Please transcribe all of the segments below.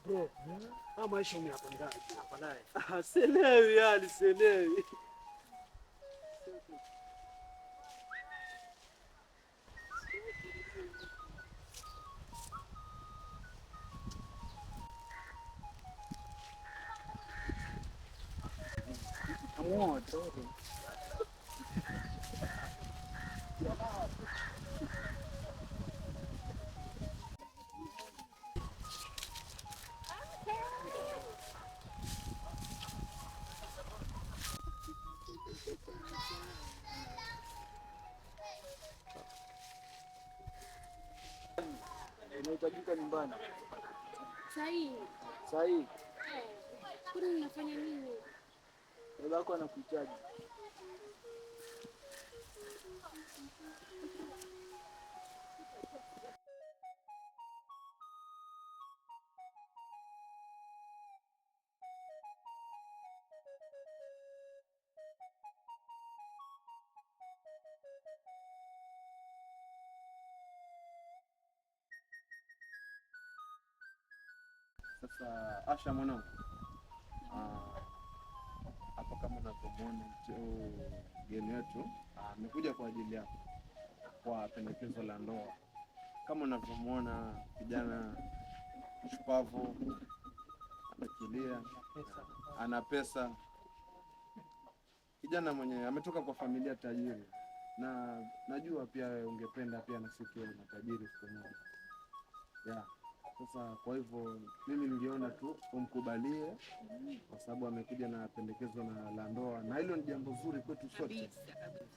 Bro, maisha umeyapangaje? Sielewi yani, sielewi. Moto. Unahitajika nyumbani. Sahi. Kuna unafanya nini? Baba yako anakuhitaji. Sasa Asha mwanangu, hapa kama unavyomuona mgeni wetu amekuja kwa ajili yako kwa pendekezo la ndoa. Kama unavyomuona kijana shupavu, ametulia, ana pesa, kijana mwenye ametoka kwa familia tajiri, na najua pia ungependa pia na sisi tuwe matajiri siku moja. Sasa kwa hivyo mimi ningeona tu umkubalie kwa sababu amekuja na pendekezo la ndoa, na hilo ni jambo zuri kwetu sote.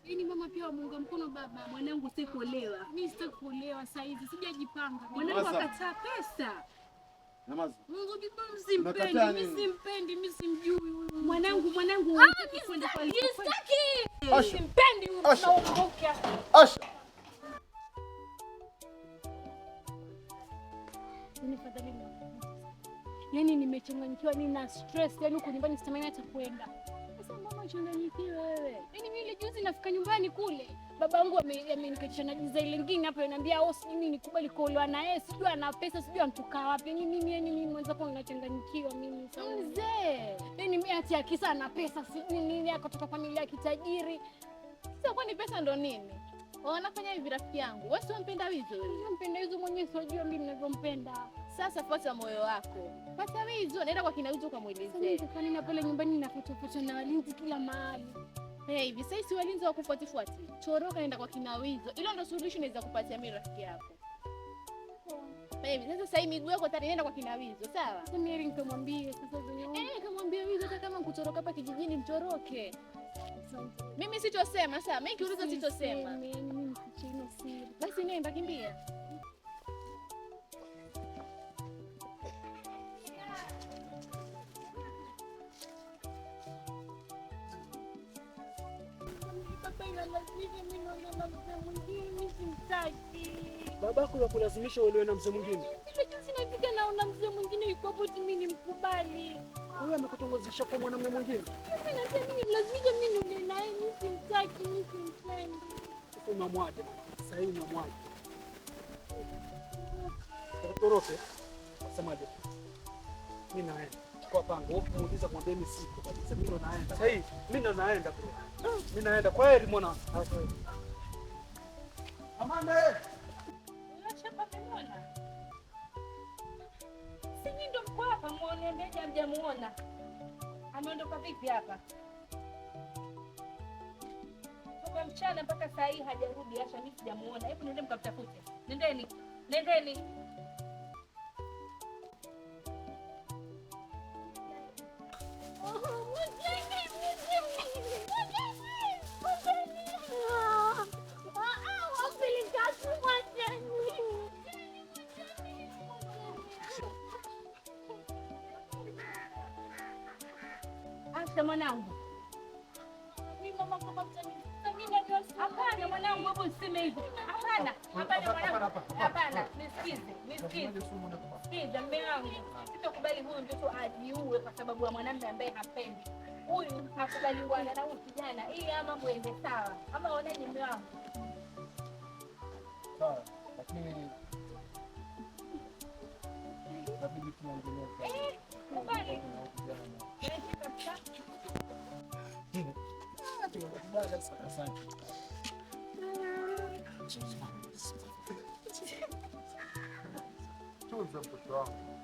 Yaani mama pia wamuunga mkono baba. Mwanangu sitaki kuolewa. Mimi sitaki kuolewa sasa hivi. Sijajipanga. Mwanangu akataa pesa. Namazi. Mungu bibi msimpendi. Mimi simpendi, mimi simjui huyu. Mwanangu unataka kwenda kwa hiyo. Sitaki. Simpendi huyu unaondoka. Asha. Nifadhali na. Yaani nimechanganyikiwa, nina stress, yaani uko nyumbani sitamani hata kwenda. Sasa mama changanyikiwa wewe. Yaani mimi ile juzi nafika nyumbani kule, babangu amenikatisha na jiza ile nyingine hapo ananiambia mimi nikubali kuolewa na yeye, sijui ana pesa, sijui anatoka wapi. Yaani mimi mwanzo kwa ninachanganyikiwa mimi sana. Mzee, yaani mimi ati akisa ana pesa, sijui nini akatoka familia ya kitajiri. Sasa kwani pesa ndo nini? Wanafanya hivi rafiki yangu. Wewe unampenda Wizo? Nampenda Wizo mwenyewe, sijui mimi ninavyompenda. Sasa fuata moyo wako. Fuata Wizo, nenda kwa kina Wizo kamuelezee. Sasa kwa nini pale nyumbani nafuata na walinzi kila mahali? Hivi sasa si walinzi wa kufuatifuati. Toroka nenda kwa kina Wizo. Hilo ndo solution inaweza kupatia mimi rafiki yako. Hivi sasa hii miguu yako tayari nenda kwa kina Wizo, sawa? Sasa mimi nikamwambie sasa zenyewe. Kamwambie Wizo hata kama kutoroka hapa kijijini mtoroke. Mimi sitosema sawa, mimi kiuliza sitosema. Mimi sichino siri. Basi nenda kimbia. Babako yakulazimisha uolewe na mzee mwingine? Sinafika naona mzee mwingine yuko hapo, mimi nimkubali. Wewe amekutongozesha kwa mwanamume mwingine? Mimi nasema mimi lazima mimi nione naye, mimi simtaki, mimi simpendi. Unamwaje? Sasa hivi unamwaje? Toroke. Wasemaje? Mimi naenda. Kwa pango, ukimuuliza mwambie mimi siko kabisa. Mimi ndo naenda. Sasa hivi mimi ndo naenda kule. Mimi naenda. Kwa heri mwana. Amanda. Unashapa pemona. Sisi ndo mko hapa muone ndeje hamjamuona. Ameondoka vipi hapa? Toka mchana mpaka saa hii hajarudi. Asha mimi sijamuona. Hebu nende mkamtafute. Nendeni. kabisa mwanangu. Mimi mama kama mtani. Hapana mwanangu, hebu useme hivyo. Hapana, hapana mwanangu. Hapana, nisikize. Sikiza mume wangu. Sitakubali huyu mtoto ajiue kwa sababu ya mwanamume ambaye hapendi. Huyu hakubaliwana na huyu kijana ili mambo yaende sawa. Ama unaje mume wangu? Sawa, lakini inabidi tuongelee. Kubali. Asante. Tunza mtoto wangu.